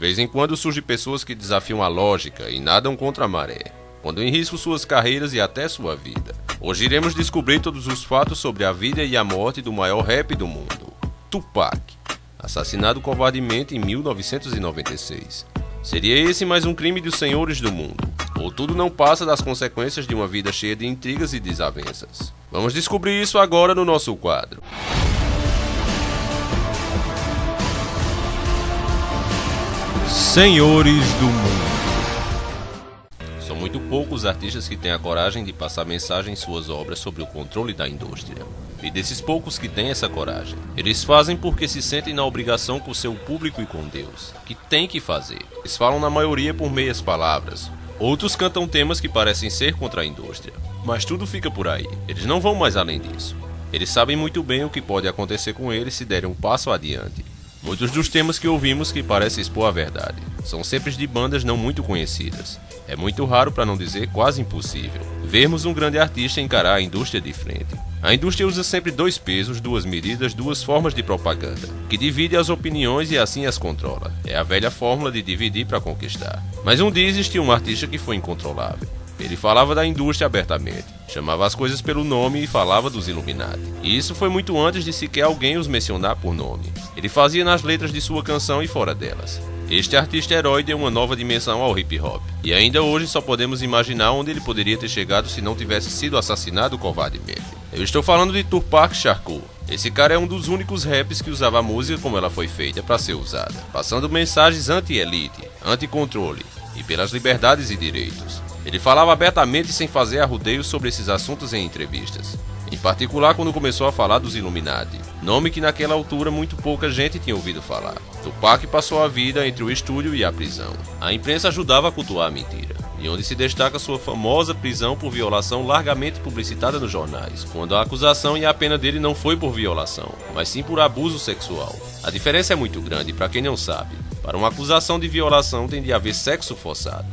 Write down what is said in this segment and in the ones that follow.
vez em quando surgem pessoas que desafiam a lógica e nadam contra a maré, pondo em risco suas carreiras e até sua vida. Hoje iremos descobrir todos os fatos sobre a vida e a morte do maior rap do mundo, Tupac, assassinado covardemente em 1996. Seria esse mais um crime dos senhores do mundo? Ou tudo não passa das consequências de uma vida cheia de intrigas e desavenças? Vamos descobrir isso agora no nosso quadro. Senhores do mundo. São muito poucos os artistas que têm a coragem de passar mensagem em suas obras sobre o controle da indústria. E desses poucos que têm essa coragem, eles fazem porque se sentem na obrigação com seu público e com Deus, que tem que fazer. Eles falam na maioria por meias palavras. Outros cantam temas que parecem ser contra a indústria. Mas tudo fica por aí. Eles não vão mais além disso. Eles sabem muito bem o que pode acontecer com eles se derem um passo adiante. Muitos dos temas que ouvimos que parecem expor a verdade são sempre de bandas não muito conhecidas. É muito raro, para não dizer quase impossível, vermos um grande artista encarar a indústria de frente. A indústria usa sempre dois pesos, duas medidas, duas formas de propaganda, que divide as opiniões e assim as controla. É a velha fórmula de dividir para conquistar. Mas um dia existiu um artista que foi incontrolável. Ele falava da indústria abertamente, chamava as coisas pelo nome e falava dos Illuminati. E isso foi muito antes de sequer alguém os mencionar por nome. Ele fazia nas letras de sua canção e fora delas. Este artista herói deu uma nova dimensão ao hip hop, e ainda hoje só podemos imaginar onde ele poderia ter chegado se não tivesse sido assassinado covardemente. Eu estou falando de Tupac Shakur. Esse cara é um dos únicos raps que usava a música como ela foi feita para ser usada, passando mensagens anti-elite, anti-controle e pelas liberdades e direitos. Ele falava abertamente sem fazer arrudeios sobre esses assuntos em entrevistas, em particular quando começou a falar dos Illuminati, nome que naquela altura muito pouca gente tinha ouvido falar. Tupac passou a vida entre o estúdio e a prisão. A imprensa ajudava a cultuar a mentira, e onde se destaca sua famosa prisão por violação largamente publicitada nos jornais, quando a acusação e a pena dele não foi por violação, mas sim por abuso sexual. A diferença é muito grande, para quem não sabe. Para uma acusação de violação tem de haver sexo forçado.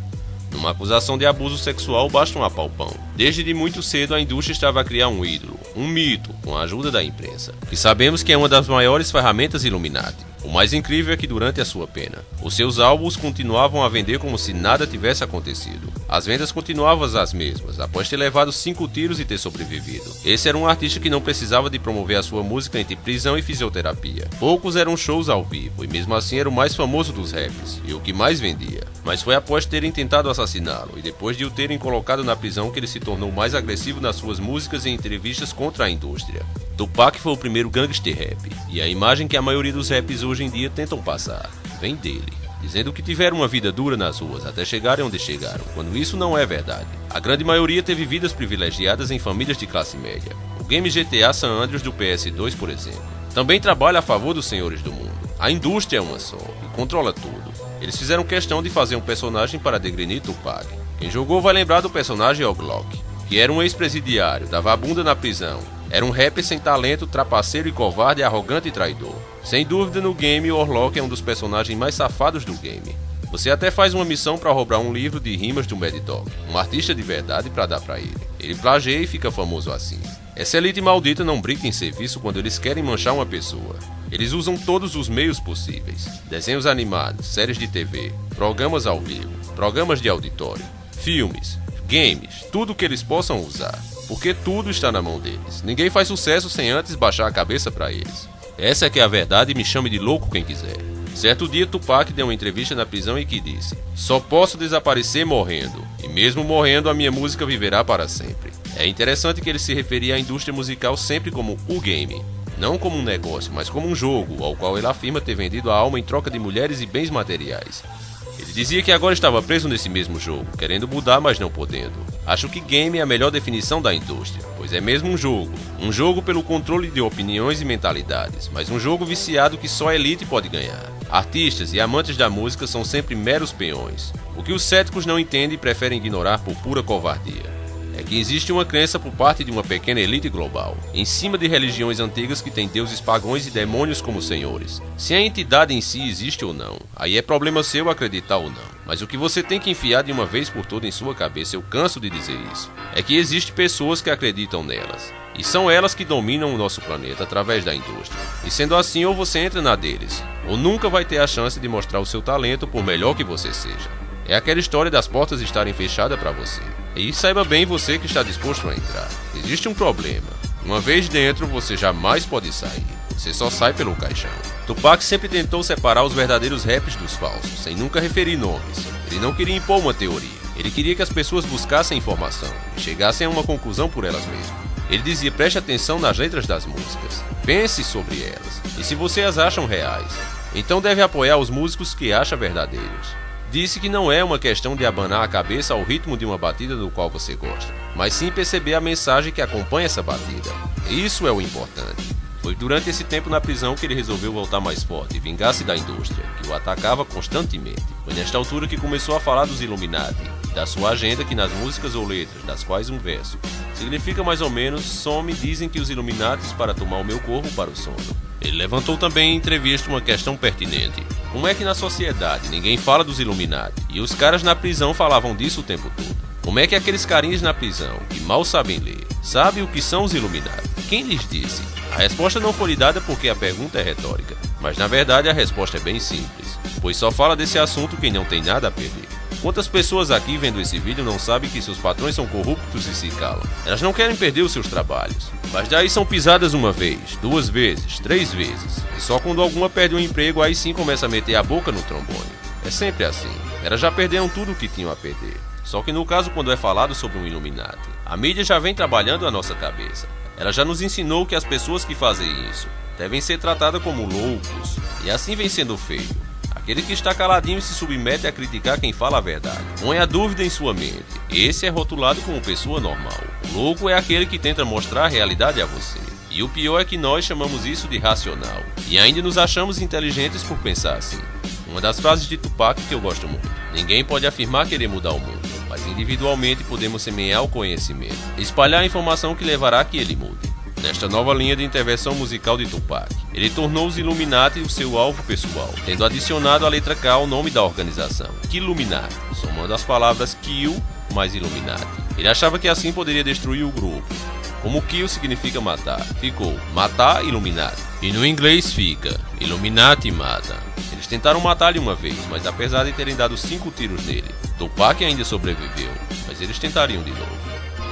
Numa acusação de abuso sexual basta um apalpão. Desde de muito cedo a indústria estava a criar um ídolo, um mito, com a ajuda da imprensa, que sabemos que é uma das maiores ferramentas Illuminati. O mais incrível é que durante a sua pena, os seus álbuns continuavam a vender como se nada tivesse acontecido. As vendas continuavam as mesmas, após ter levado 5 tiros e ter sobrevivido. Esse era um artista que não precisava de promover a sua música entre prisão e fisioterapia. Poucos eram shows ao vivo, e mesmo assim era o mais famoso dos raps, e o que mais vendia. Mas foi após terem tentado assassiná-lo, e depois de o terem colocado na prisão que ele se tornou mais agressivo nas suas músicas e entrevistas contra a indústria. Tupac foi o primeiro gangster rap, e a imagem que a maioria dos raps hoje em dia tentam passar vem dele, dizendo que tiveram uma vida dura nas ruas até chegarem onde chegaram, quando isso não é verdade. A grande maioria teve vidas privilegiadas em famílias de classe média. O game GTA San Andreas do PS2, por exemplo, também trabalha a favor dos senhores do mundo. A indústria é uma só, e controla tudo. Eles fizeram questão de fazer um personagem para degrenir Tupac. Quem jogou vai lembrar do personagem Oglock, que era um ex-presidiário, dava a bunda na prisão. Era um rapper sem talento, trapaceiro e covarde, arrogante e traidor. Sem dúvida, no game, o Orlock é um dos personagens mais safados do game. Você até faz uma missão para roubar um livro de rimas do Mad Dog, um artista de verdade, para dar para ele. Ele plageia e fica famoso assim. Essa elite maldita não brinca em serviço quando eles querem manchar uma pessoa. Eles usam todos os meios possíveis. Desenhos animados, séries de TV, programas ao vivo, programas de auditório, filmes, games, tudo que eles possam usar. Porque tudo está na mão deles. Ninguém faz sucesso sem antes baixar a cabeça para eles. Essa é que é a verdade, e me chame de louco quem quiser. Certo dia, Tupac deu uma entrevista na prisão e que disse: "Só posso desaparecer morrendo, e mesmo morrendo a minha música viverá para sempre." É interessante que ele se referia à indústria musical sempre como o game, não como um negócio, mas como um jogo, ao qual ele afirma ter vendido a alma em troca de mulheres e bens materiais. Ele dizia que agora estava preso nesse mesmo jogo, querendo mudar, mas não podendo. Acho que game é a melhor definição da indústria, pois é mesmo um jogo pelo controle de opiniões e mentalidades, mas um jogo viciado que só a elite pode ganhar. Artistas e amantes da música são sempre meros peões, o que os céticos não entendem e preferem ignorar por pura covardia. É que existe uma crença por parte de uma pequena elite global, em cima de religiões antigas que têm deuses pagãos e demônios como senhores. Se a entidade em si existe ou não, aí é problema seu acreditar ou não. Mas o que você tem que enfiar de uma vez por todas em sua cabeça, eu canso de dizer isso, é que existem pessoas que acreditam nelas. E são elas que dominam o nosso planeta através da indústria. E sendo assim, ou você entra na deles, ou nunca vai ter a chance de mostrar o seu talento por melhor que você seja. É aquela história das portas estarem fechadas para você. E saiba bem você que está disposto a entrar. Existe um problema. Uma vez dentro, você jamais pode sair. Você só sai pelo caixão. Tupac sempre tentou separar os verdadeiros raps dos falsos, sem nunca referir nomes. Ele não queria impor uma teoria. Ele queria que as pessoas buscassem informação e chegassem a uma conclusão por elas mesmas. Ele dizia: preste atenção nas letras das músicas. Pense sobre elas. E se você as acham reais, então deve apoiar os músicos que acha verdadeiros. Disse que não é uma questão de abanar a cabeça ao ritmo de uma batida do qual você gosta, mas sim perceber a mensagem que acompanha essa batida. Isso é o importante. Foi durante esse tempo na prisão que ele resolveu voltar mais forte e vingar-se da indústria, que o atacava constantemente. Foi nesta altura que começou a falar dos Illuminati, da sua agenda que nas músicas ou letras, das quais um verso significa mais ou menos: só me dizem que os Illuminatis para tomar o meu corpo para o sono. Ele levantou também em entrevista uma questão pertinente. Como é que na sociedade ninguém fala dos Illuminati e os caras na prisão falavam disso o tempo todo? Como é que aqueles carinhas na prisão, que mal sabem ler, sabem o que são os Illuminati? Quem lhes disse? A resposta não foi lhe dada porque a pergunta é retórica, mas na verdade a resposta é bem simples, pois só fala desse assunto quem não tem nada a perder. Quantas pessoas aqui vendo esse vídeo não sabem que seus patrões são corruptos e se calam? Elas não querem perder os seus trabalhos, mas daí são pisadas uma vez, 2 vezes, 3 vezes, e só quando alguma perde um emprego aí sim começa a meter a boca no trombone. É sempre assim. Elas já perderam tudo o que tinham a perder. Só que no caso, quando é falado sobre um Illuminati, a mídia já vem trabalhando a nossa cabeça. Ela já nos ensinou que as pessoas que fazem isso devem ser tratadas como loucos, e assim vem sendo feito. Aquele que está caladinho e se submete a criticar quem fala a verdade. Põe a dúvida em sua mente. Esse é rotulado como pessoa normal. O louco é aquele que tenta mostrar a realidade a você. E o pior é que nós chamamos isso de racional. E ainda nos achamos inteligentes por pensar assim. Uma das frases de Tupac que eu gosto muito: ninguém pode afirmar querer mudar o mundo, mas individualmente podemos semear o conhecimento, espalhar a informação que levará a que ele mude. Nesta nova linha de intervenção musical de Tupac, ele tornou os Illuminati o seu alvo pessoal, tendo adicionado a letra K ao nome da organização, Killuminati, somando as palavras Kill mais Illuminati. Ele achava que assim poderia destruir o grupo. Como Kill significa matar, ficou matar Illuminati. E no inglês fica Illuminati mata. Eles tentaram matar-lhe uma vez, mas apesar de terem dado 5 tiros nele, Tupac ainda sobreviveu, mas eles tentariam de novo.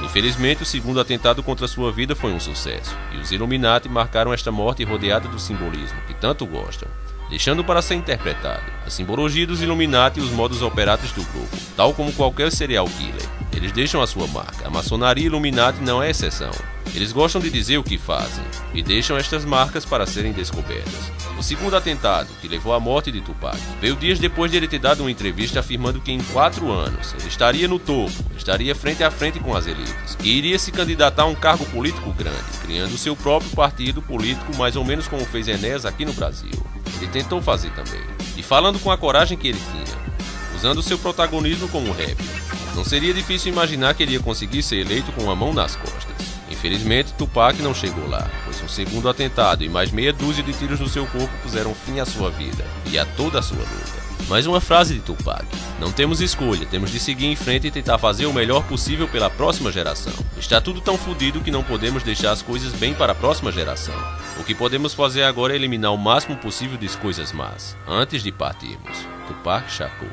Infelizmente, o segundo atentado contra sua vida foi um sucesso, e os Illuminati marcaram esta morte rodeada do simbolismo que tanto gostam, deixando para ser interpretado a simbologia dos Illuminati e os modos operantes do grupo, tal como qualquer serial killer. Eles deixam a sua marca. A maçonaria Illuminati não é exceção. Eles gostam de dizer o que fazem e deixam estas marcas para serem descobertas. O segundo atentado, que levou à morte de Tupac, veio dias depois de ele ter dado uma entrevista afirmando que em 4 anos ele estaria no topo, estaria frente a frente com as elites, e iria se candidatar a um cargo político grande, criando seu próprio partido político, mais ou menos como fez Enéas aqui no Brasil. Ele tentou fazer também, e falando com a coragem que ele tinha, usando seu protagonismo como rap, não seria difícil imaginar que ele ia conseguir ser eleito com uma mão nas costas. Infelizmente, Tupac não chegou lá, pois um segundo atentado e mais meia dúzia de tiros no seu corpo puseram fim à sua vida e a toda a sua luta. Mais uma frase de Tupac: não temos escolha, temos de seguir em frente e tentar fazer o melhor possível pela próxima geração. Está tudo tão fodido que não podemos deixar as coisas bem para a próxima geração. O que podemos fazer agora é eliminar o máximo possível de coisas más, antes de partirmos. Tupac Shakur.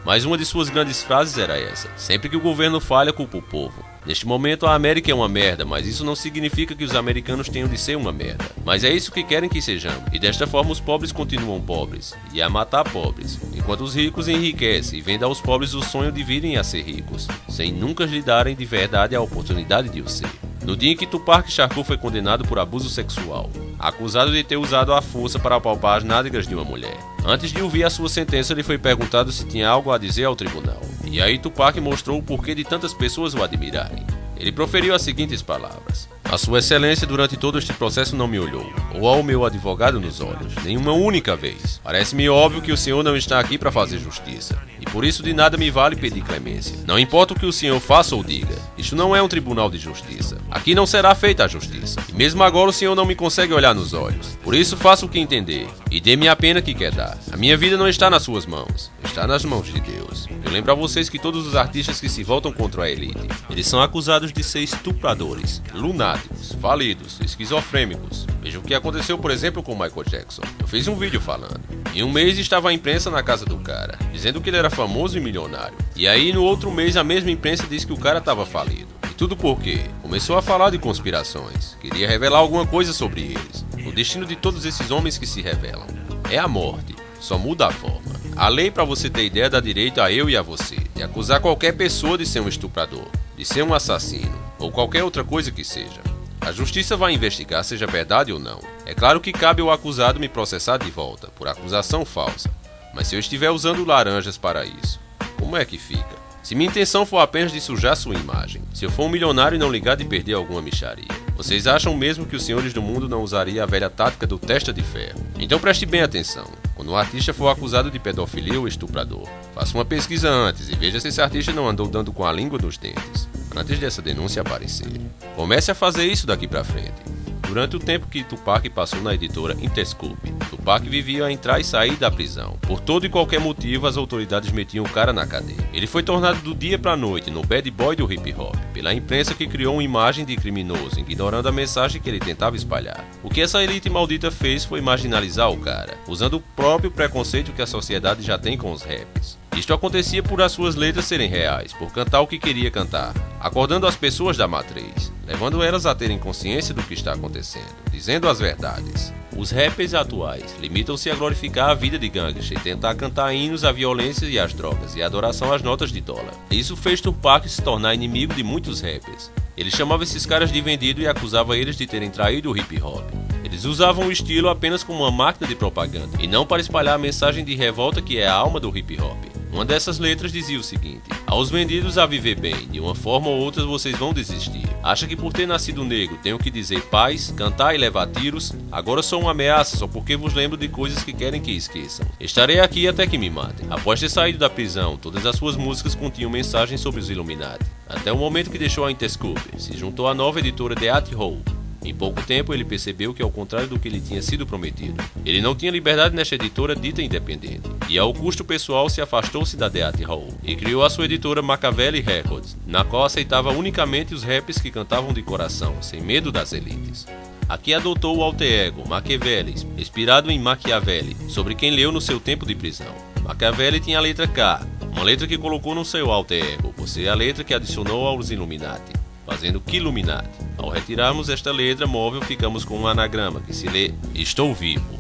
Mas uma de suas grandes frases era essa: sempre que o governo falha, culpa o povo. Neste momento a América é uma merda, mas isso não significa que os americanos tenham de ser uma merda. Mas é isso que querem que sejamos, e desta forma os pobres continuam pobres, e a matar pobres, enquanto os ricos enriquecem e vendem aos pobres o sonho de virem a ser ricos, sem nunca lhe darem de verdade a oportunidade de o ser. No dia em que Tupac Shakur foi condenado por abuso sexual, acusado de ter usado a força para apalpar as nádegas de uma mulher, antes de ouvir a sua sentença, lhe foi perguntado se tinha algo a dizer ao tribunal. E aí Tupac mostrou o porquê de tantas pessoas o admirarem. Ele proferiu as seguintes palavras: a sua excelência durante todo este processo não me olhou, ou ao meu advogado nos olhos, nenhuma única vez. Parece-me óbvio que o senhor não está aqui para fazer justiça, e por isso de nada me vale pedir clemência. Não importa o que o senhor faça ou diga, isto não é um tribunal de justiça. Aqui não será feita a justiça, e mesmo agora o senhor não me consegue olhar nos olhos. Por isso faça o que entender, e dê-me a pena que quer dar. A minha vida não está nas suas mãos, está nas mãos de Deus. Eu lembro a vocês que todos os artistas que se voltam contra a elite, eles são acusados de ser estupradores, lunáticos, falidos, esquizofrênicos. Veja o que aconteceu, por exemplo, com Michael Jackson. Eu fiz um vídeo falando. Em um mês estava a imprensa na casa do cara, dizendo que ele era famoso e milionário. E aí no outro mês a mesma imprensa disse que o cara estava falido. E tudo por quê? Começou a falar de conspirações. Queria revelar alguma coisa sobre eles. O destino de todos esses homens que se revelam é a morte. Só muda a forma. A lei, para você ter ideia, dá direito a eu e a você de acusar qualquer pessoa de ser um estuprador, de ser um assassino, ou qualquer outra coisa que seja. A justiça vai investigar seja verdade ou não. É claro que cabe ao acusado me processar de volta, por acusação falsa. Mas se eu estiver usando laranjas para isso, como é que fica? Se minha intenção for apenas de sujar sua imagem, se eu for um milionário e não ligar de perder alguma mixaria, vocês acham mesmo que os senhores do mundo não usariam a velha tática do testa de ferro? Então preste bem atenção. Quando um artista for acusado de pedofilia ou estuprador, faça uma pesquisa antes e veja se esse artista não andou dando com a língua nos dentes, antes dessa denúncia aparecer. Comece a fazer isso daqui pra frente. Durante o tempo que Tupac passou na editora Interscope, Tupac vivia a entrar e sair da prisão. Por todo e qualquer motivo, as autoridades metiam o cara na cadeia. Ele foi tornado do dia pra noite no bad boy do hip hop, pela imprensa que criou uma imagem de criminoso, ignorando a mensagem que ele tentava espalhar. O que essa elite maldita fez foi marginalizar o cara, usando o próprio preconceito que a sociedade já tem com os raps. Isto acontecia por as suas letras serem reais, por cantar o que queria cantar, acordando as pessoas da matriz, levando elas a terem consciência do que está acontecendo, dizendo as verdades. Os rappers atuais limitam-se a glorificar a vida de gangster e tentar cantar hinos à violência e às drogas e à adoração às notas de dólar. Isso fez Tupac se tornar inimigo de muitos rappers. Ele chamava esses caras de vendido e acusava eles de terem traído o hip hop. Eles usavam o estilo apenas como uma máquina de propaganda e não para espalhar a mensagem de revolta que é a alma do hip hop. Uma dessas letras dizia o seguinte: aos vendidos a viver bem, de uma forma ou outra vocês vão desistir. Acha que por ter nascido negro tenho que dizer paz, cantar e levar tiros? Agora sou uma ameaça só porque vos lembro de coisas que querem que esqueçam. Estarei aqui até que me matem. Após ter saído da prisão, todas as suas músicas continham mensagens sobre os Illuminati. Até o momento que deixou a Interscope, se juntou à nova editora The At Hole. Em pouco tempo ele percebeu que ao contrário do que lhe tinha sido prometido, ele não tinha liberdade nesta editora dita independente, e ao custo pessoal se afastou-se da The At Hole e criou a sua editora Machiavelli Records, na qual aceitava unicamente os raps que cantavam de coração, sem medo das elites. Aqui adotou o alter ego, Machiavelli, inspirado em Machiavelli, sobre quem leu no seu tempo de prisão. Machiavelli tinha a letra K, uma letra que colocou no seu alter ego, por ser a letra que adicionou aos Illuminati, fazendo Killuminati. Ao retirarmos esta letra móvel, ficamos com um anagrama que se lê Estou Vivo.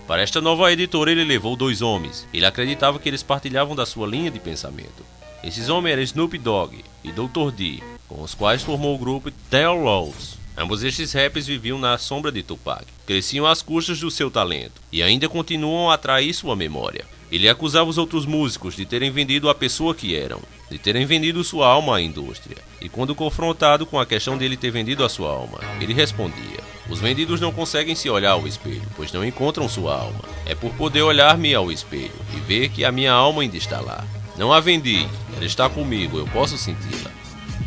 Para esta nova editora ele levou 2 homens. Ele acreditava que eles partilhavam da sua linha de pensamento. Esses homens eram Snoop Dogg e Dr. D, com os quais formou o grupo Tell Laws. Ambos estes rappers viviam na sombra de Tupac, cresciam às custas do seu talento e ainda continuam a atrair sua memória. Ele acusava os outros músicos de terem vendido a pessoa que eram, de terem vendido sua alma à indústria. E quando confrontado com a questão dele ter vendido a sua alma, ele respondia: os vendidos não conseguem se olhar ao espelho, pois não encontram sua alma. É por poder olhar-me ao espelho e ver que a minha alma ainda está lá. Não a vendi, ela está comigo, eu posso senti-la.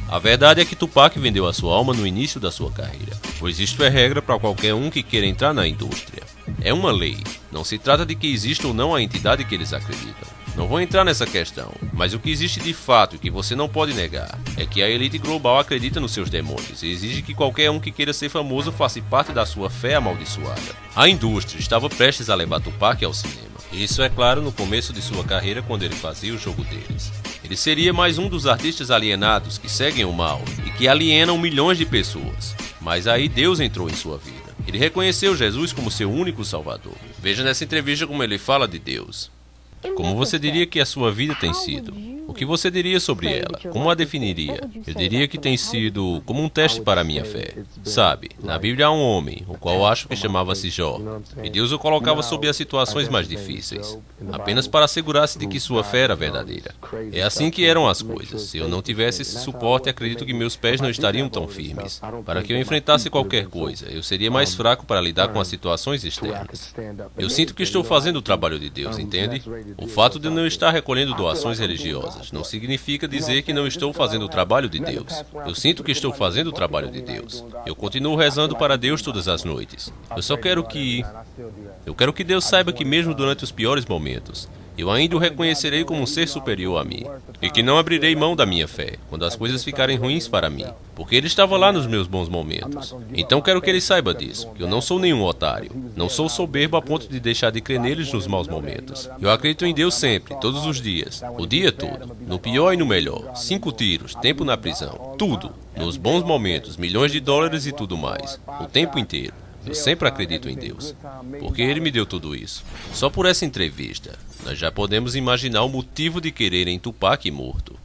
A verdade é que Tupac vendeu a sua alma no início da sua carreira, pois isto é regra para qualquer um que queira entrar na indústria. É uma lei, não se trata de que exista ou não a entidade que eles acreditam. Não vou entrar nessa questão, mas o que existe de fato e que você não pode negar é que a elite global acredita nos seus demônios e exige que qualquer um que queira ser famoso faça parte da sua fé amaldiçoada. A indústria estava prestes a levar Tupac ao cinema. Isso é claro no começo de sua carreira, quando ele fazia o jogo deles. Ele seria mais um dos artistas alienados que seguem o mal e que alienam milhões de pessoas. Mas aí Deus entrou em sua vida. Ele reconheceu Jesus como seu único salvador. Veja nessa entrevista como ele fala de Deus. Como você diria que a sua vida tem sido? O que você diria sobre ela? Como a definiria? Eu diria que tem sido como um teste para a minha fé. Sabe, na Bíblia há um homem, o qual acho que chamava-se Jó, e Deus o colocava sob as situações mais difíceis, apenas para assegurar-se de que sua fé era verdadeira. É assim que eram as coisas. Se eu não tivesse esse suporte, acredito que meus pés não estariam tão firmes. Para que eu enfrentasse qualquer coisa, eu seria mais fraco para lidar com as situações externas. Eu sinto que estou fazendo o trabalho de Deus, entende? O fato de não estar recolhendo doações religiosas não significa dizer que não estou fazendo o trabalho de Deus. Eu sinto que estou fazendo o trabalho de Deus. Eu continuo rezando para Deus todas as noites. Eu quero que Deus saiba que mesmo durante os piores momentos, eu ainda o reconhecerei como um ser superior a mim, e que não abrirei mão da minha fé quando as coisas ficarem ruins para mim, porque ele estava lá nos meus bons momentos. Então quero que ele saiba disso, que eu não sou nenhum otário, não sou soberbo a ponto de deixar de crer neles nos maus momentos. Eu acredito em Deus sempre, todos os dias, o dia todo, no pior e no melhor, 5 tiros, tempo na prisão, tudo, nos bons momentos, milhões de dólares e tudo mais, o tempo inteiro. Eu sempre acredito em Deus, porque Ele me deu tudo isso. Só por essa entrevista, nós já podemos imaginar o motivo de quererem Tupac morto.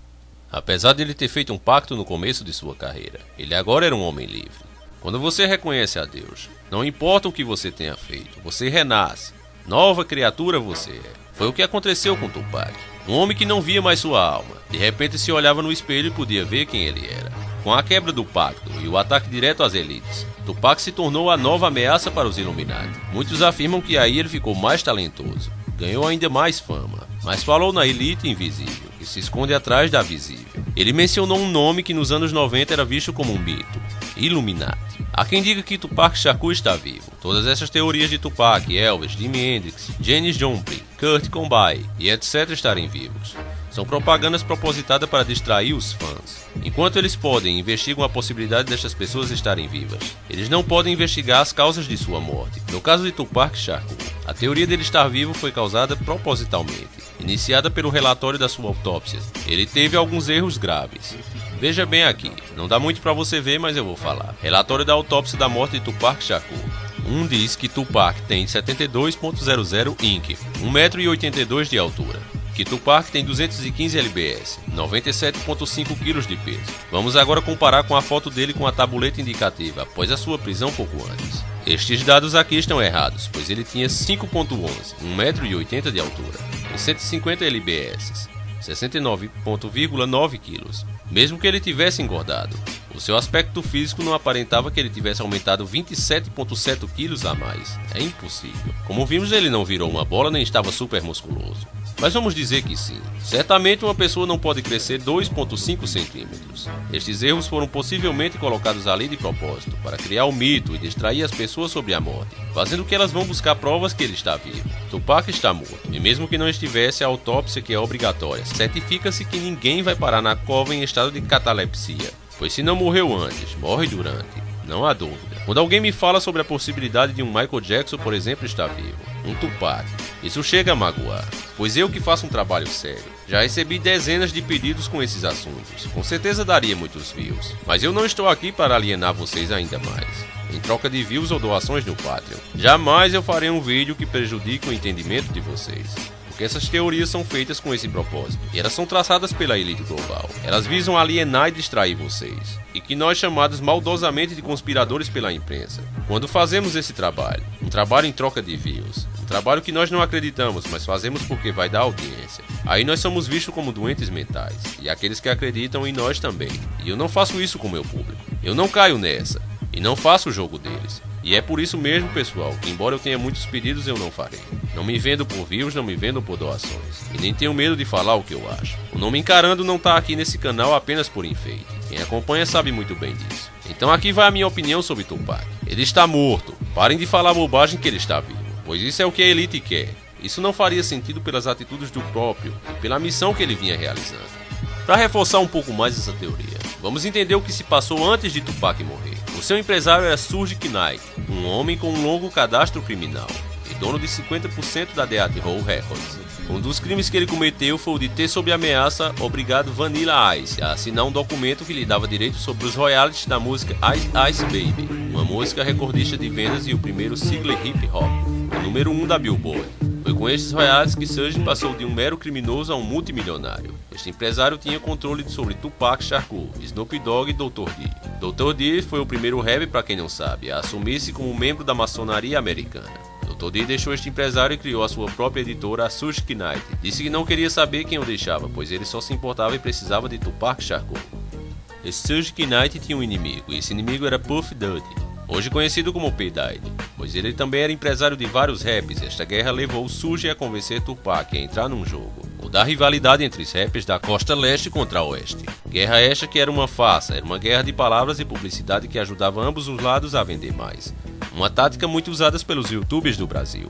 Apesar de ele ter feito um pacto no começo de sua carreira, ele agora era um homem livre. Quando você reconhece a Deus, não importa o que você tenha feito, você renasce. Nova criatura você é. Foi o que aconteceu com Tupac. Um homem que não via mais sua alma. De repente se olhava no espelho e podia ver quem ele era. Com a quebra do pacto e o ataque direto às elites, Tupac se tornou a nova ameaça para os Illuminati. Muitos afirmam que aí ele ficou mais talentoso, ganhou ainda mais fama, mas falou na elite invisível, que se esconde atrás da visível. Ele mencionou um nome que nos anos 90 era visto como um mito: Illuminati. Há quem diga que Tupac Shakur está vivo. Todas essas teorias de Tupac, Elvis, Jimi Hendrix, Janis Joplin, Kurt Cobain e etc. estarem vivos são propagandas propositadas para distrair os fãs. Enquanto eles podem investigam a possibilidade destas pessoas estarem vivas, eles não podem investigar as causas de sua morte. No caso de Tupac Shakur, a teoria dele estar vivo foi causada propositalmente, iniciada pelo relatório da sua autópsia. Ele teve alguns erros graves. Veja bem aqui, não dá muito para você ver, mas eu vou falar. Relatório da autópsia da morte de Tupac Shakur. Um diz que Tupac tem 72.00 Inc., 1,82 m de altura. Que Tupac tem 215 lbs, 97,5 kg de peso. Vamos agora comparar com a foto dele com a tabuleta indicativa após a sua prisão pouco antes. Estes dados aqui estão errados, pois ele tinha 5,11, 1,80 m de altura, e 150 lbs, 69,9 kg. Mesmo que ele tivesse engordado, o seu aspecto físico não aparentava que ele tivesse aumentado 27,7 kg a mais. É impossível. Como vimos, ele não virou uma bola nem estava super musculoso. Mas vamos dizer que sim. Certamente uma pessoa não pode crescer 2,5 centímetros. Estes erros foram possivelmente colocados ali de propósito, para criar o mito e distrair as pessoas sobre a morte, fazendo que elas vão buscar provas que ele está vivo. Tupac está morto, e mesmo que não estivesse, a autópsia, que é obrigatória, certifica-se que ninguém vai parar na cova em estado de catalepsia, pois se não morreu antes, morre durante. Não há dúvida. Quando alguém me fala sobre a possibilidade de um Michael Jackson, por exemplo, estar vivo, um Tupac, isso chega a magoar, pois eu que faço um trabalho sério, já recebi dezenas de pedidos com esses assuntos, com certeza daria muitos views, mas eu não estou aqui para alienar vocês ainda mais, em troca de views ou doações no Patreon. Jamais eu farei um vídeo que prejudique o entendimento de vocês. Porque essas teorias são feitas com esse propósito, e elas são traçadas pela elite global. Elas visam alienar e distrair vocês, e que nós chamados maldosamente de conspiradores pela imprensa. Quando fazemos esse trabalho, um trabalho em troca de views, um trabalho que nós não acreditamos, mas fazemos porque vai dar audiência, aí nós somos vistos como doentes mentais, e aqueles que acreditam em nós também. E eu não faço isso com o meu público, eu não caio nessa, e não faço o jogo deles. E é por isso mesmo, pessoal, que embora eu tenha muitos pedidos, eu não farei. Não me vendo por views, não me vendo por doações. E nem tenho medo de falar o que eu acho. O Não Me Encarando não tá aqui nesse canal apenas por enfeite. Quem acompanha sabe muito bem disso. Então aqui vai a minha opinião sobre Tupac. Ele está morto. Parem de falar bobagem que ele está vivo, pois isso é o que a elite quer. Isso não faria sentido pelas atitudes do próprio e pela missão que ele vinha realizando. Para reforçar um pouco mais essa teoria, vamos entender o que se passou antes de Tupac morrer. O seu empresário era Suge Knight, um homem com um longo cadastro criminal e dono de 50% da Death Row Records. Um dos crimes que ele cometeu foi o de ter sob ameaça obrigado Vanilla Ice a assinar um documento que lhe dava direito sobre os royalties da música Ice Ice Baby, uma música recordista de vendas e o primeiro single hip hop, o número 1 da Billboard. Foi com estes royalties que Suge passou de um mero criminoso a um multimilionário. Este empresário tinha controle sobre Tupac Shakur, Snoop Dogg e Dr. Dre. Dr. Dre foi o primeiro rapper, para quem não sabe, a assumir-se como membro da maçonaria americana. Dr. Dre deixou este empresário e criou a sua própria editora, a Suge Knight. Disse que não queria saber quem o deixava, pois ele só se importava e precisava de Tupac Shakur. Esse Suge Knight tinha um inimigo, e esse inimigo era Puff Daddy, hoje conhecido como P. Diddy, pois ele também era empresário de vários raps. Esta guerra levou o Suge a convencer Tupac a entrar num jogo, o da rivalidade entre os rappers da costa leste contra a oeste. Guerra esta que era uma farsa, era uma guerra de palavras e publicidade que ajudava ambos os lados a vender mais. Uma tática muito usada pelos youtubers do Brasil.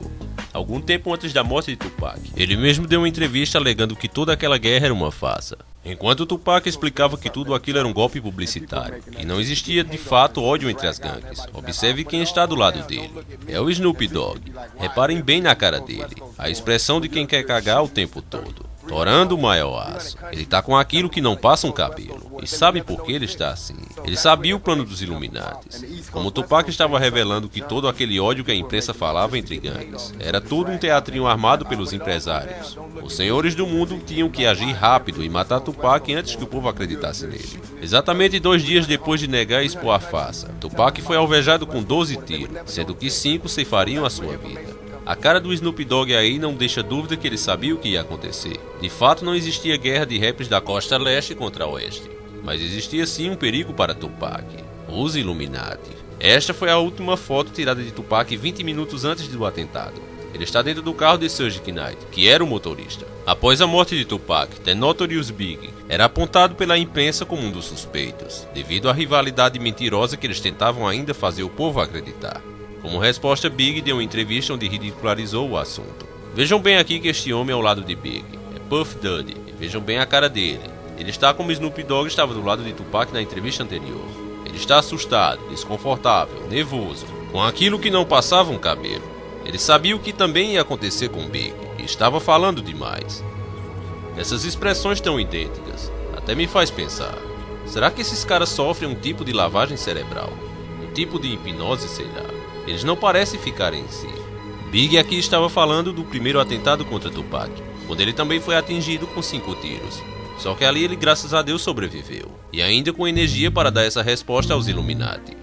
algum tempo antes da morte de Tupac. Ele mesmo deu uma entrevista alegando que toda aquela guerra era uma farsa, enquanto Tupac explicava que tudo aquilo era um golpe publicitário, que não existia de fato ódio entre as gangues. Observe quem está do lado dele. É o Snoop Dogg. Reparem bem na cara dele, a expressão de quem quer cagar o tempo todo, torando o maior aço. Ele tá com aquilo que não passa um cabelo. E sabe por que ele está assim? Ele sabia o plano dos Illuminatis. Como Tupac estava revelando que todo aquele ódio que a imprensa falava entre gangues era tudo um teatrinho armado pelos empresários. Os senhores do mundo tinham que agir rápido e matar Tupac antes que o povo acreditasse nele. Exatamente 2 dias depois de negar e expor a farsa, Tupac foi alvejado com 12 tiros, sendo que 5 ceifariam a sua vida. A cara do Snoop Dogg aí não deixa dúvida que ele sabia o que ia acontecer. De fato, não existia guerra de raps da costa leste contra a oeste, mas existia sim um perigo para Tupac: os Illuminati. Esta foi a última foto tirada de Tupac 20 minutos antes do atentado. Ele está dentro do carro de Suge Knight, que era o motorista. Após a morte de Tupac, The Notorious Big era apontado pela imprensa como um dos suspeitos, devido à rivalidade mentirosa que eles tentavam ainda fazer o povo acreditar. Como resposta, Big deu uma entrevista onde ridicularizou o assunto. Vejam bem aqui que este homem ao lado de Big é Puff Daddy, e vejam bem a cara dele. Ele está como Snoop Dogg estava do lado de Tupac na entrevista anterior. Ele está assustado, desconfortável, nervoso, com aquilo que não passava um cabelo. Ele sabia o que também ia acontecer com Big, e estava falando demais. Essas expressões tão idênticas até me faz pensar: será que esses caras sofrem um tipo de lavagem cerebral? Um tipo de hipnose, sei lá? Eles não parecem ficar em si. Big aqui estava falando do primeiro atentado contra Tupac, quando ele também foi atingido com 5 tiros. Só que ali ele, graças a Deus, sobreviveu. E ainda com energia para dar essa resposta aos Illuminati.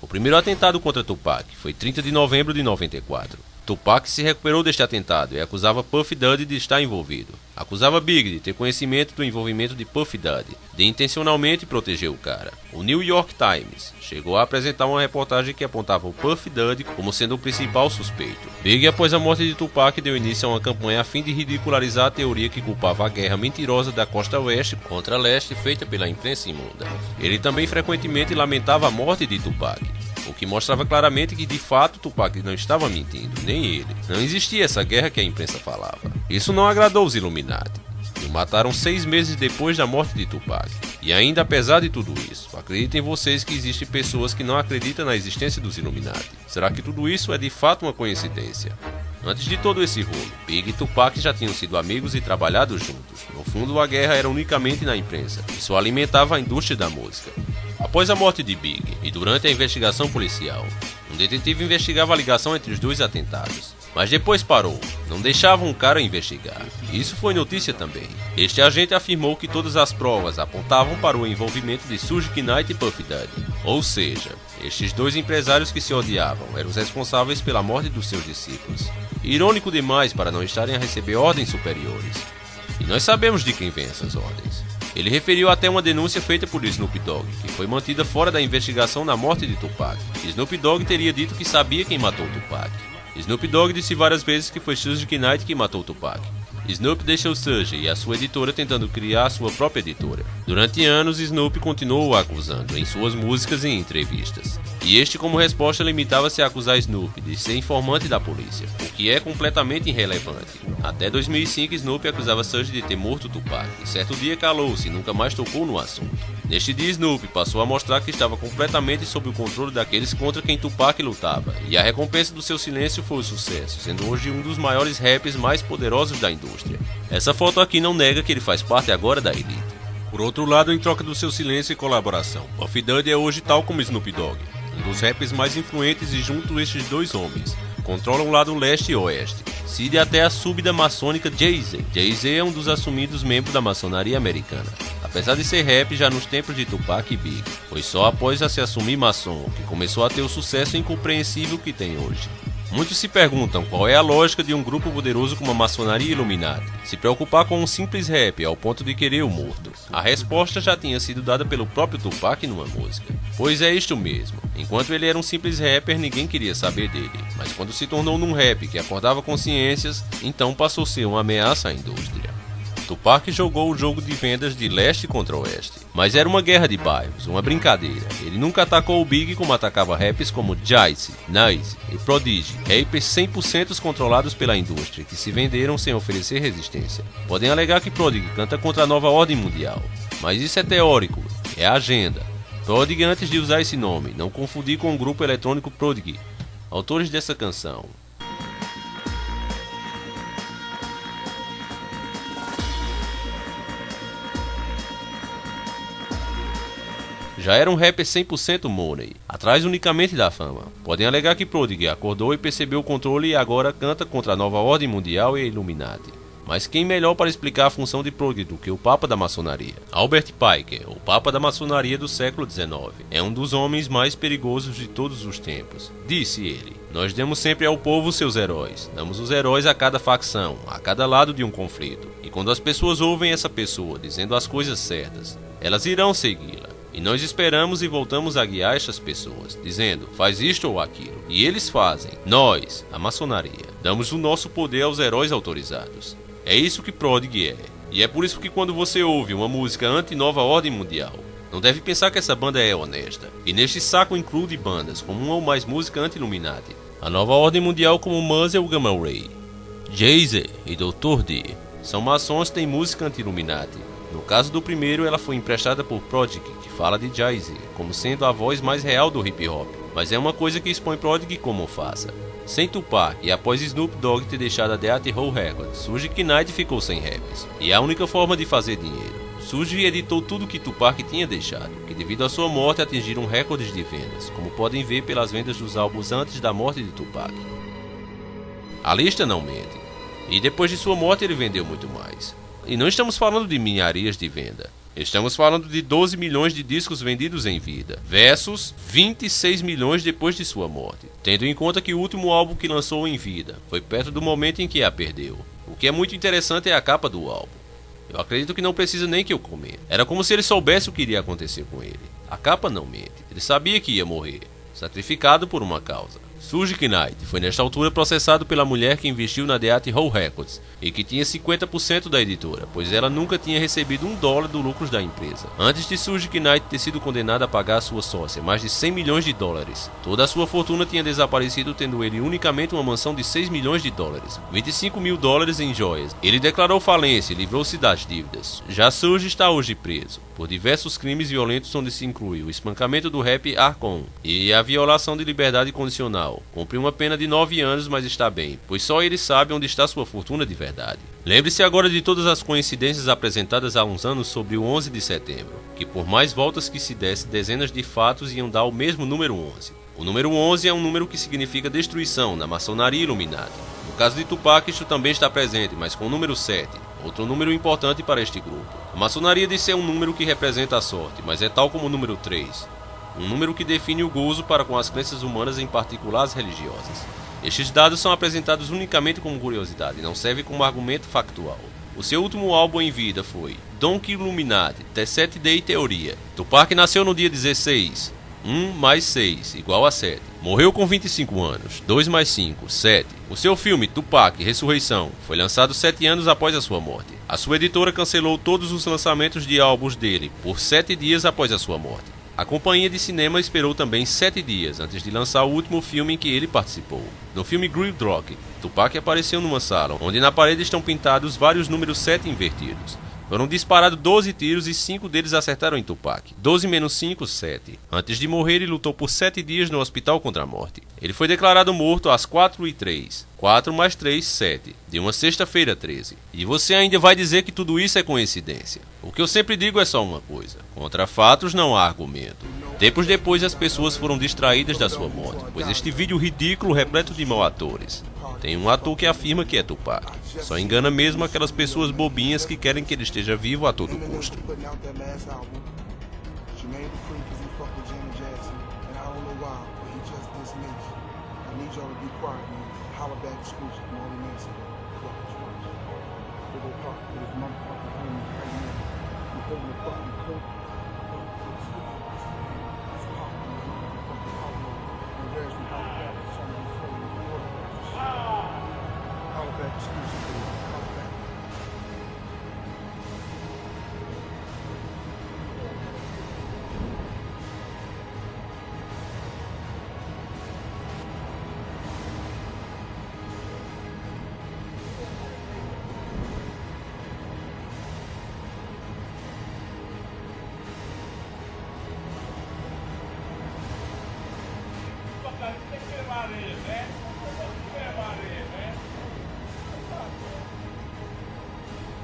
O primeiro atentado contra Tupac foi 30 de novembro de 94. Tupac se recuperou deste atentado e acusava Puff Daddy de estar envolvido. Acusava Big de ter conhecimento do envolvimento de Puff Daddy, de intencionalmente proteger o cara. O New York Times chegou a apresentar uma reportagem que apontava o Puff Daddy como sendo o principal suspeito. Big, após a morte de Tupac, deu início a uma campanha a fim de ridicularizar a teoria que culpava a guerra mentirosa da costa oeste contra a leste feita pela imprensa imunda. Ele também frequentemente lamentava a morte de Tupac, o que mostrava claramente que de fato Tupac não estava mentindo, nem ele. Não existia essa guerra que a imprensa falava. Isso não agradou os Illuminati. O mataram 6 meses depois da morte de Tupac. E ainda apesar de tudo isso, acreditem vocês que existem pessoas que não acreditam na existência dos Illuminati. Será que tudo isso é de fato uma coincidência? Antes de todo esse rolo, Big e Tupac já tinham sido amigos e trabalhado juntos. No fundo, a guerra era unicamente na imprensa, e só alimentava a indústria da música. Após a morte de Big e durante a investigação policial, um detetive investigava a ligação entre os 2 atentados. Mas depois parou, não deixava um cara investigar. Isso foi notícia também. Este agente afirmou que todas as provas apontavam para o envolvimento de Suge Knight e Puff Daddy. Ou seja, estes 2 empresários que se odiavam eram os responsáveis pela morte dos seus discípulos. Irônico demais para não estarem a receber ordens superiores. E nós sabemos de quem vêm essas ordens. Ele referiu até uma denúncia feita por Snoop Dogg, que foi mantida fora da investigação na morte de Tupac. Snoop Dogg teria dito que sabia quem matou Tupac. Snoop Dogg disse várias vezes que foi Suge Knight que matou Tupac. Snoop deixou Suge e a sua editora tentando criar a sua própria editora. Durante anos, Snoop continuou o acusando em suas músicas e em entrevistas. E este, como resposta, limitava-se a acusar Snoop de ser informante da polícia, o que é completamente irrelevante. Até 2005, Snoop acusava Suge de ter morto Tupac, e certo dia calou-se e nunca mais tocou no assunto. Neste dia, Snoop passou a mostrar que estava completamente sob o controle daqueles contra quem Tupac lutava, e a recompensa do seu silêncio foi o sucesso, sendo hoje um dos maiores rappers mais poderosos da indústria. Essa foto aqui não nega que ele faz parte agora da elite. Por outro lado, em troca do seu silêncio e colaboração, Puff Daddy é hoje tal como Snoop Dogg, um dos rappers mais influentes, e junto estes 2 homens controlam o lado leste e oeste. Cide até a súbita maçônica Jay-Z. Jay-Z é um dos assumidos membros da maçonaria americana. Apesar de ser rap já nos tempos de Tupac e Big, foi só após a se assumir maçom que começou a ter o sucesso incompreensível que tem hoje. Muitos se perguntam qual é a lógica de um grupo poderoso como a maçonaria Illuminati se preocupar com um simples rap ao ponto de querer o morto. A resposta já tinha sido dada pelo próprio Tupac numa música. Pois é isto mesmo, enquanto ele era um simples rapper ninguém queria saber dele, mas quando se tornou num rap que acordava consciências, então passou a ser uma ameaça à indústria. Tupac jogou o jogo de vendas de leste contra oeste, mas era uma guerra de bairros, uma brincadeira. Ele nunca atacou o Big como atacava rappers como Jay-Z, Nas e Prodigy, rappers 100% controlados pela indústria, que se venderam sem oferecer resistência. Podem alegar que Prodigy canta contra a nova ordem mundial, mas isso é teórico, é agenda. Prodigy, antes de usar esse nome, não confundir com o grupo eletrônico Prodigy, autores dessa canção. Já era um rapper 100% money, atrás unicamente da fama. Podem alegar que Prodigy acordou e percebeu o controle e agora canta contra a nova ordem mundial e Illuminati. Mas quem melhor para explicar a função de Prodigy do que o Papa da Maçonaria? Albert Piker, o Papa da Maçonaria do século XIX, é um dos homens mais perigosos de todos os tempos. Disse ele: "Nós demos sempre ao povo seus heróis, damos os heróis a cada facção, a cada lado de um conflito. E quando as pessoas ouvem essa pessoa dizendo as coisas certas, elas irão segui-la. E nós esperamos e voltamos a guiar estas pessoas, dizendo, faz isto ou aquilo. E eles fazem. Nós, a maçonaria, damos o nosso poder aos heróis autorizados. É isso que Prodigy é. E é por isso que quando você ouve uma música anti-nova ordem mundial, não deve pensar que essa banda é honesta. E neste saco inclui bandas como uma ou mais música anti-Illuminati. A nova ordem mundial como Muzzle Gamma Ray, Jay-Z e Dr. D. São maçons que têm música anti-Illuminati. No caso do primeiro, ela foi emprestada por Prodigy, que fala de Jay-Z, como sendo a voz mais real do hip hop, mas é uma coisa que expõe Prodigy como farsa. Sem Tupac e após Snoop Dogg ter deixado a Death Row Records, Suge Knight ficou sem raps. E é a única forma de fazer dinheiro. Suge editou tudo que Tupac tinha deixado, que devido à sua morte atingiram recordes de vendas, como podem ver pelas vendas dos álbuns antes da morte de Tupac. A lista não mente. E depois de sua morte ele vendeu muito mais. E não estamos falando de milharias de venda. Estamos falando de 12 milhões de discos vendidos em vida, versus 26 milhões depois de sua morte, tendo em conta que o último álbum que lançou em vida foi perto do momento em que a perdeu. O que é muito interessante é a capa do álbum. Eu acredito que não precisa nem que eu comente. Era como se ele soubesse o que iria acontecer com ele. A capa não mente. Ele sabia que ia morrer, sacrificado por uma causa. Suge Knight foi nesta altura processado pela mulher que investiu na Death Row Records e que tinha 50% da editora, pois ela nunca tinha recebido $1 do lucros da empresa. Antes de Suge Knight ter sido condenado a pagar a sua sócia mais de 100 milhões de dólares, toda a sua fortuna tinha desaparecido, tendo ele unicamente uma mansão de 6 milhões de dólares, 25 mil dólares em joias. Ele declarou falência e livrou-se das dívidas. Já Suge está hoje preso por diversos crimes violentos, onde se inclui o espancamento do rap Arcon e a violação de liberdade condicional. Cumpriu uma pena de 9 anos, mas está bem, pois só ele sabe onde está sua fortuna de verdade. Lembre-se agora de todas as coincidências apresentadas há uns anos sobre o 11 de setembro, que por mais voltas que se desse, dezenas de fatos iam dar o mesmo número 11. O número 11 é um número que significa destruição na maçonaria Illuminati. No caso de Tupac, isto também está presente, mas com o número 7. Outro número importante para este grupo. A maçonaria diz ser um número que representa a sorte, mas é tal como o número 3. Um número que define o gozo para com as crenças humanas, em particular as religiosas. Estes dados são apresentados unicamente como curiosidade, não servem como argumento factual. O seu último álbum em vida foi Donkey Illuminati, The 7 Day Theoria. Tupac nasceu no dia 16. 1 mais 6 igual a 7. Morreu com 25 anos. 2 mais 5, 7. O seu filme, Tupac, Ressurreição, foi lançado 7 anos após a sua morte. A sua editora cancelou todos os lançamentos de álbuns dele por 7 dias após a sua morte. A companhia de cinema esperou também 7 dias antes de lançar o último filme em que ele participou. No filme Gridlock, Tupac apareceu numa sala, onde na parede estão pintados vários números 7 invertidos. Foram disparados 12 tiros e 5 deles acertaram em Tupac. 12 menos 5, 7. Antes de morrer, ele lutou por 7 dias no hospital contra a morte. Ele foi declarado morto às 4h03. 4 mais 3, 7. De uma sexta-feira 13. E você ainda vai dizer que tudo isso é coincidência. O que eu sempre digo é só uma coisa. Contra fatos não há argumento. Tempos depois, as pessoas foram distraídas da sua morte, pois este vídeo ridículo repleto de mau atores. Tem um ator que afirma que é Tupac. Só engana mesmo aquelas pessoas bobinhas que querem que ele esteja vivo a todo custo.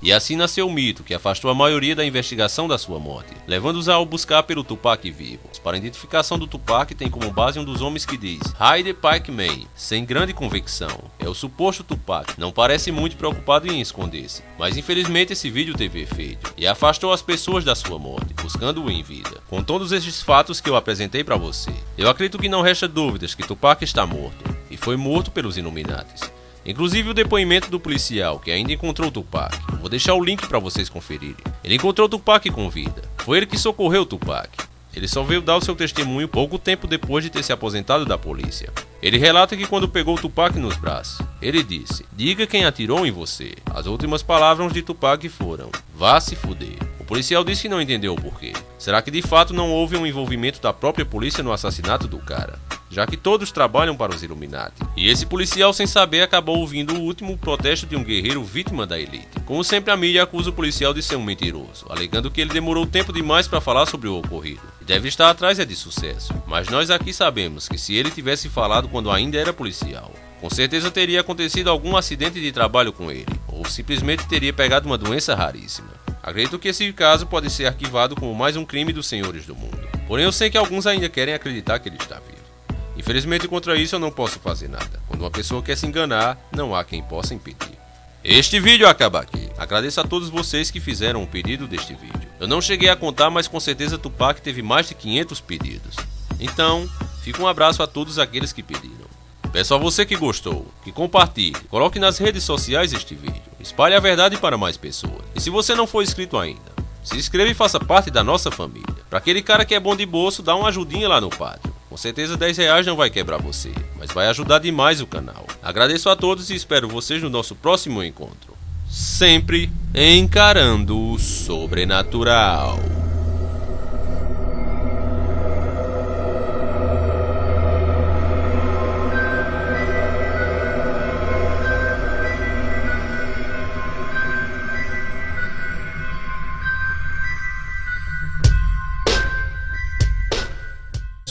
E assim nasceu o mito que afastou a maioria da investigação da sua morte, levando-os ao buscar pelo Tupac vivo. Para a identificação do Tupac tem como base um dos homens que diz Hyde Pike Man, sem grande convicção. É o suposto Tupac, não parece muito preocupado em esconder-se, mas infelizmente esse vídeo teve efeito e afastou as pessoas da sua morte, buscando-o em vida. Com todos esses fatos que eu apresentei para você, eu acredito que não resta dúvidas que Tupac está morto, e foi morto pelos Illuminatis. Inclusive o depoimento do policial que ainda encontrou Tupac. Vou deixar o link para vocês conferirem. Ele encontrou Tupac com vida. Foi ele que socorreu Tupac. Ele só veio dar o seu testemunho pouco tempo depois de ter se aposentado da polícia. Ele relata que quando pegou Tupac nos braços, ele disse: "Diga quem atirou em você." As últimas palavras de Tupac foram: "Vá se fuder." O policial disse que não entendeu o porquê. Será que de fato não houve um envolvimento da própria polícia no assassinato do cara? Já que todos trabalham para os Illuminati. E esse policial, sem saber, acabou ouvindo o último protesto de um guerreiro vítima da elite. Como sempre, a mídia acusa o policial de ser um mentiroso, alegando que ele demorou tempo demais para falar sobre o ocorrido. E deve estar atrás de sucesso. Mas nós aqui sabemos que se ele tivesse falado quando ainda era policial, com certeza teria acontecido algum acidente de trabalho com ele, ou simplesmente teria pegado uma doença raríssima. Acredito que esse caso pode ser arquivado como mais um crime dos senhores do mundo. Porém, eu sei que alguns ainda querem acreditar que ele está vivo. Infelizmente, contra isso eu não posso fazer nada. Quando uma pessoa quer se enganar, não há quem possa impedir. Este vídeo acaba aqui. Agradeço a todos vocês que fizeram o pedido deste vídeo. Eu não cheguei a contar, mas com certeza Tupac teve mais de 500 pedidos. Então, fica um abraço a todos aqueles que pediram. Peço a você que gostou, que compartilhe, coloque nas redes sociais este vídeo, espalhe a verdade para mais pessoas. E se você não for inscrito ainda, se inscreva e faça parte da nossa família. Para aquele cara que é bom de bolso, dá uma ajudinha lá no Patreon. Com certeza R$10 não vai quebrar você, mas vai ajudar demais o canal. Agradeço a todos e espero vocês no nosso próximo encontro. Sempre encarando o sobrenatural.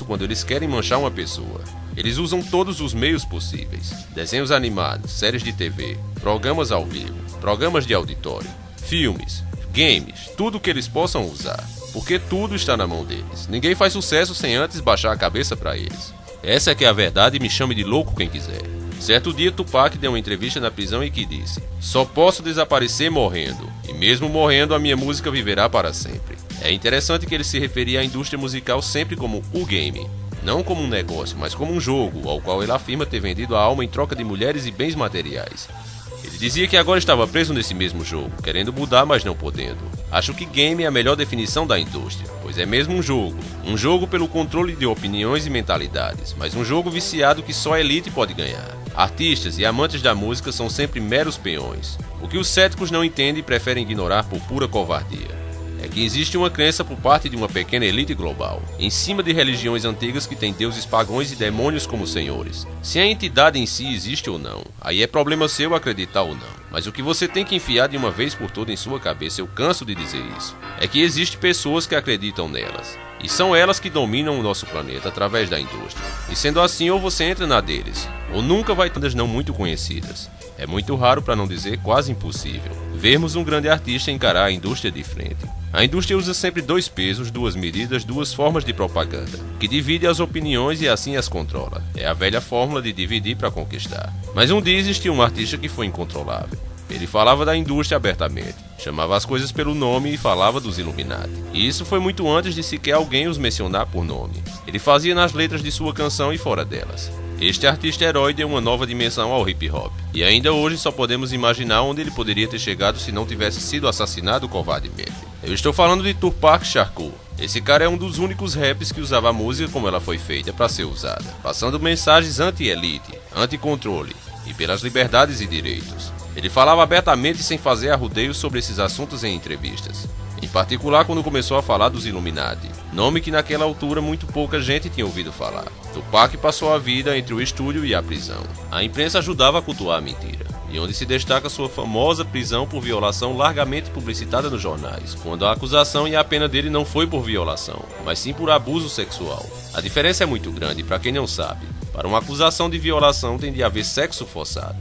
Quando eles querem manchar uma pessoa, eles usam todos os meios possíveis: desenhos animados, séries de TV, programas ao vivo, programas de auditório, filmes, games, tudo que eles possam usar, porque tudo está na mão deles. Ninguém faz sucesso sem antes baixar a cabeça para eles. Essa é que é a verdade e me chame de louco quem quiser. Certo dia, Tupac deu uma entrevista na prisão em que disse: "Só posso desaparecer morrendo, e mesmo morrendo a minha música viverá para sempre." É interessante que ele se referia à indústria musical sempre como o game, não como um negócio, mas como um jogo, ao qual ele afirma ter vendido a alma em troca de mulheres e bens materiais. Ele dizia que agora estava preso nesse mesmo jogo, querendo mudar, mas não podendo. Acho que game é a melhor definição da indústria, pois é mesmo um jogo pelo controle de opiniões e mentalidades, mas um jogo viciado que só a elite pode ganhar. Artistas e amantes da música são sempre meros peões, o que os céticos não entendem e preferem ignorar por pura covardia. É que existe uma crença por parte de uma pequena elite global, em cima de religiões antigas que têm deuses pagãos e demônios como senhores. Se a entidade em si existe ou não, aí é problema seu acreditar ou não. Mas o que você tem que enfiar de uma vez por todas em sua cabeça, eu canso de dizer isso, é que existem pessoas que acreditam nelas. E são elas que dominam o nosso planeta através da indústria. E sendo assim, ou você entra na deles, ou nunca vai ter não muito conhecidas. É muito raro, para não dizer quase impossível, vermos um grande artista encarar a indústria de frente. A indústria usa sempre dois pesos, duas medidas, duas formas de propaganda, que divide as opiniões e assim as controla. É a velha fórmula de dividir para conquistar. Mas um dia existiu um artista que foi incontrolável. Ele falava da indústria abertamente, chamava as coisas pelo nome e falava dos Illuminati. E isso foi muito antes de sequer alguém os mencionar por nome. Ele fazia nas letras de sua canção e fora delas. Este artista herói deu uma nova dimensão ao hip hop, e ainda hoje só podemos imaginar onde ele poderia ter chegado se não tivesse sido assassinado covardemente. Eu estou falando de Tupac Shakur. Esse cara é um dos únicos raps que usava a música como ela foi feita para ser usada, passando mensagens anti-elite, anti-controle e pelas liberdades e direitos. Ele falava abertamente sem fazer arrudeios sobre esses assuntos em entrevistas. Em particular quando começou a falar dos Illuminati, nome que naquela altura muito pouca gente tinha ouvido falar. Tupac passou a vida entre o estúdio e a prisão. A imprensa ajudava a cultuar a mentira. e onde se destaca sua famosa prisão por violação largamente publicitada nos jornais, quando a acusação e a pena dele não foi por violação, mas sim por abuso sexual. A diferença é muito grande, para quem não sabe. Para uma acusação de violação tem de haver sexo forçado.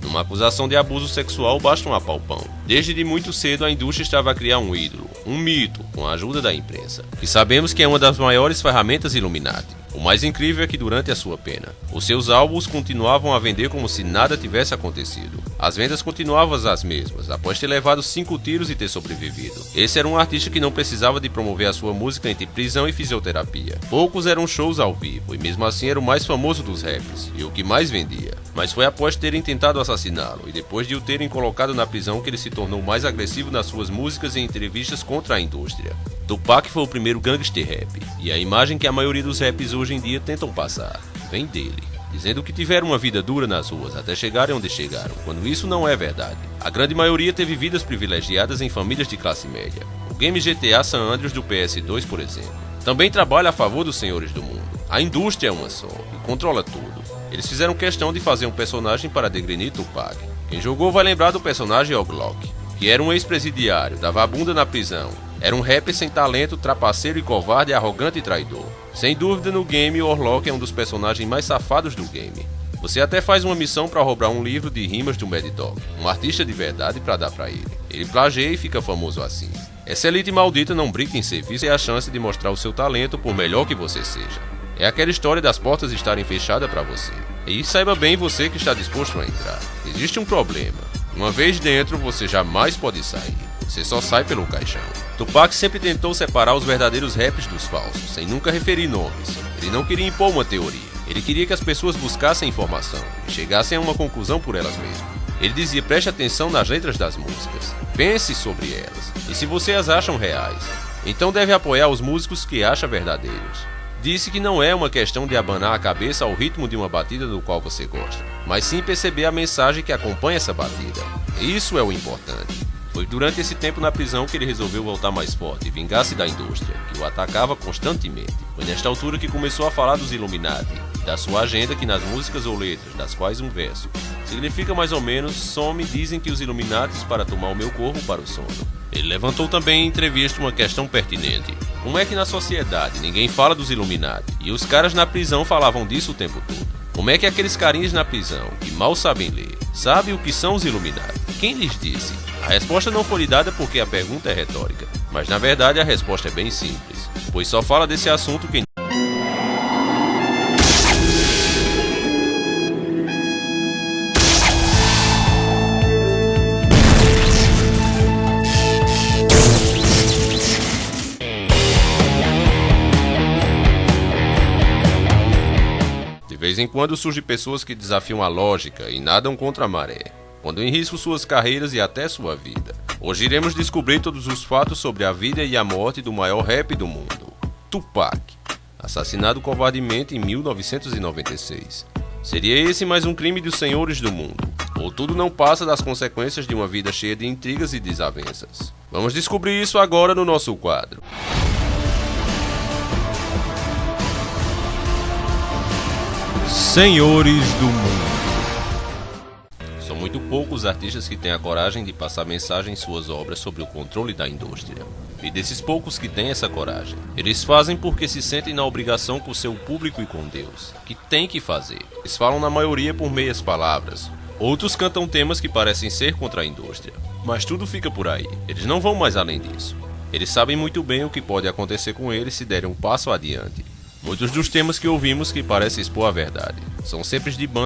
Numa acusação de abuso sexual basta um apalpão. Desde de muito cedo a indústria estava a criar um ídolo, um mito, com a ajuda da imprensa, que sabemos que é uma das maiores ferramentas Illuminati. O mais incrível é que durante a sua pena, os seus álbuns continuavam a vender como se nada tivesse acontecido. As vendas continuavam as mesmas, após ter levado 5 tiros e ter sobrevivido. Esse era um artista que não precisava de promover a sua música entre prisão e fisioterapia. Poucos eram shows ao vivo, e mesmo assim era o mais famoso dos raps, e o que mais vendia. Mas foi após terem tentado assassiná-lo, e depois de o terem colocado na prisão que ele se tornou mais agressivo nas suas músicas e entrevistas contra a indústria. Tupac foi o primeiro gangster rap, e a imagem que a maioria dos raps hoje em dia tentam passar vem dele, dizendo que tiveram uma vida dura nas ruas até chegarem onde chegaram, quando isso não é verdade. A grande maioria teve vidas privilegiadas em famílias de classe média. O game GTA San Andreas do PS2, por exemplo, também trabalha a favor dos senhores do mundo. A indústria é uma só, e controla tudo. Eles fizeram questão de fazer um personagem para degrenir Tupac. Quem jogou vai lembrar do personagem Glock, que era um ex-presidiário, dava a bunda na prisão. Era um rapper sem talento, trapaceiro e covarde, arrogante e traidor. Sem dúvida, no game, Orlock é um dos personagens mais safados do game. Você até faz uma missão para roubar um livro de rimas do Mad Dog, um artista de verdade, para dar para ele. Ele plageia e fica famoso assim. Essa elite maldita não brinca em serviço e é a chance de mostrar o seu talento por melhor que você seja. É aquela história das portas estarem fechadas para você. E saiba bem você que está disposto a entrar. Existe um problema. Uma vez dentro, você jamais pode sair. Você só sai pelo caixão. Tupac sempre tentou separar os verdadeiros raps dos falsos, sem nunca referir nomes. Ele não queria impor uma teoria. Ele queria que as pessoas buscassem informação e chegassem a uma conclusão por elas mesmas. Ele dizia: preste atenção nas letras das músicas. Pense sobre elas. E se você as acham reais, então deve apoiar os músicos que acha verdadeiros. Disse que não é uma questão de abanar a cabeça ao ritmo de uma batida do qual você gosta, mas sim perceber a mensagem que acompanha essa batida. Isso é o importante. Foi durante esse tempo na prisão que ele resolveu voltar mais forte e vingar-se da indústria, que o atacava constantemente. Foi nesta altura que começou a falar dos Illuminati, da sua agenda que nas músicas ou letras, das quais um verso significa mais ou menos: some, dizem que os Illuminatis para tomar o meu corpo para o sono. Ele levantou também em entrevista uma questão pertinente. Como é que na sociedade ninguém fala dos Illuminati e os caras na prisão falavam disso o tempo todo? Como é que aqueles carinhas na prisão, que mal sabem ler, sabem o que são os Illuminati? Quem lhes disse? A resposta não foi lhe dada porque a pergunta é retórica, mas na verdade a resposta é bem simples, pois só fala desse assunto quem... De vez em quando surgem pessoas que desafiam a lógica e nadam contra a maré, pondo em risco suas carreiras e até sua vida. Hoje iremos descobrir todos os fatos sobre a vida e a morte do maior rap do mundo, Tupac, assassinado covardemente em 1996. Seria esse mais um crime dos senhores do mundo? Ou tudo não passa das consequências de uma vida cheia de intrigas e desavenças? Vamos descobrir isso agora no nosso quadro. Senhores do mundo. São muito poucos os artistas que têm a coragem de passar mensagem em suas obras sobre o controle da indústria. E desses poucos que têm essa coragem, eles fazem porque se sentem na obrigação com seu público e com Deus, que tem que fazer. Eles falam na maioria por meias palavras. Outros cantam temas que parecem ser contra a indústria. Mas tudo fica por aí. Eles não vão mais além disso. Eles sabem muito bem o que pode acontecer com eles se derem um passo adiante. Muitos dos temas que ouvimos que parecem expor a verdade são sempre de bandas